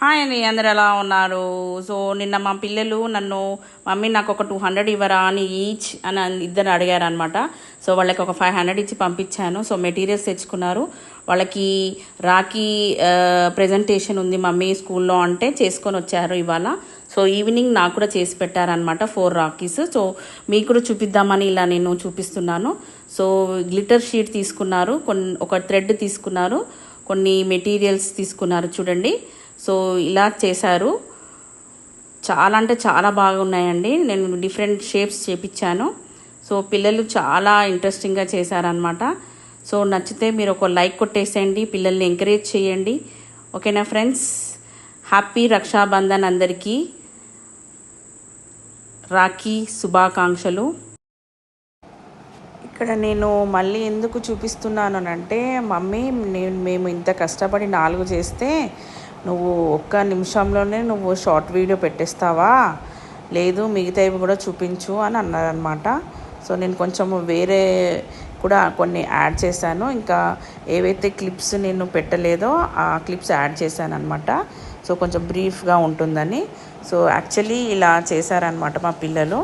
Hi అండి, అందరు ఎలా ఉన్నారు? సో నిన్న మా పిల్లలు నన్ను మమ్మీ నాకు ఒక 200 ఇవ్వరా అని ఈచ్ అని ఇద్దరు అడిగారు అనమాట. సో వాళ్ళకి ఒక 500 ఇచ్చి పంపించాను. సో మెటీరియల్స్ తెచ్చుకున్నారు. వాళ్ళకి రాఖీ ప్రజెంటేషన్ ఉంది మమ్మీ స్కూల్లో అంటే చేసుకొని వచ్చారు ఇవాళ. సో ఈవినింగ్ నాకు కూడా చేసి పెట్టారనమాట 4 రాఖీస్. సో మీకు కూడా చూపిద్దామని ఇలా నేను చూపిస్తున్నాను. సో గ్లిటర్ షీట్ తీసుకున్నారు, ఒక థ్రెడ్ తీసుకున్నారు, కొన్ని మెటీరియల్స్ తీసుకున్నారు చూడండి. సో ఇలా చేశారు. చాలా అంటే చాలా బాగున్నాయండి. నేను డిఫరెంట్ షేప్స్ చేపించాను. సో పిల్లలు చాలా ఇంట్రెస్టింగ్గా చేశారనమాట. సో నచ్చితే మీరు ఒక లైక్ కొట్టేసేయండి, పిల్లల్ని ఎంకరేజ్ చేయండి. ఓకేనా ఫ్రెండ్స్? హ్యాపీ రక్షాబంధన్ అందరికీ. రాఖీ శుభాకాంక్షలు. ఇక్కడ నేను మళ్ళీ ఎందుకు చూపిస్తున్నాను అంటే, మమ్మీ మేము ఇంత కష్టపడి 4 చేస్తే నువ్వు ఒక్క నిమిషంలోనే నువ్వు షార్ట్ వీడియో పెట్టేస్తావా, లేదు మిగతావి కూడా చూపించు అని అన్నారనమాట. సో నేను కొంచెం వేరే కూడా కొన్ని యాడ్ చేశాను. ఇంకా ఏవైతే క్లిప్స్ నేను పెట్టలేదో ఆ క్లిప్స్ యాడ్ చేశాను అనమాట. సో కొంచెం బ్రీఫ్గా ఉంటుందని. సో యాక్చువల్లీ ఇలా చేశారనమాట మా పిల్లలు.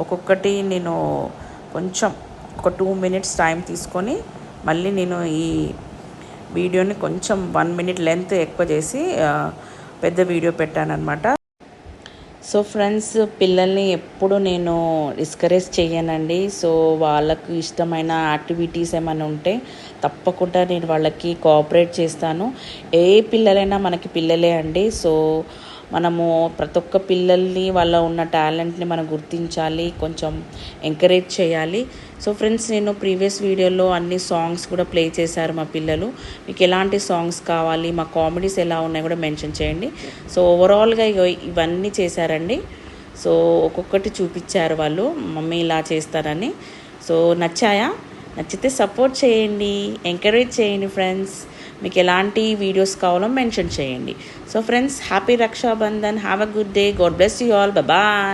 ఒక్కొక్కటి నేను కొంచెం ఒక 2 మినిట్స్ టైం తీసుకొని మళ్ళీ నేను ఈ వీడియోని కొంచెం 1 మినిట్ లెంత్ ఎక్కువ చేసి పెద్ద వీడియో పెట్టానన్నమాట. సో ఫ్రెండ్స్, పిల్లల్ని ఎప్పుడు నేను డిస్కరేజ్ చేయనండి. సో వాళ్ళకు ఇష్టమైన యాక్టివిటీస్ ఏమైనా ఉంటే తప్పకుండా నేను వాళ్ళకి కోఆపరేట్ చేస్తాను. ఏ పిల్లలైనా మనకి పిల్లలే అండి. సో మనము ప్రతి ఒక్క పిల్లల్ని వాళ్ళ ఉన్న టాలెంట్ని మనం గుర్తించాలి, కొంచెం ఎంకరేజ్ చేయాలి. సో ఫ్రెండ్స్, నేను ప్రీవియస్ వీడియోలో అన్ని సాంగ్స్ కూడా ప్లే చేశారు మా పిల్లలు. మీకు ఎలాంటి సాంగ్స్ కావాలి, మా కామెడీస్ ఎలా ఉన్నాయి కూడా మెన్షన్ చేయండి. సో ఓవరాల్గా ఇవన్నీ చేశారండి. సో ఒక్కొక్కటి చూపించారు వాళ్ళు, మమ్మీ ఇలా చేస్తారని. సో నచ్చితే సపోర్ట్ చేయండి, ఎంకరేజ్ చేయండి ఫ్రెండ్స్. మీకు ఎలాంటి వీడియోస్ కావాలో మెన్షన్ చేయండి. So friends, happy Rakshabandhan. Have a good day. God bless you all. Bye.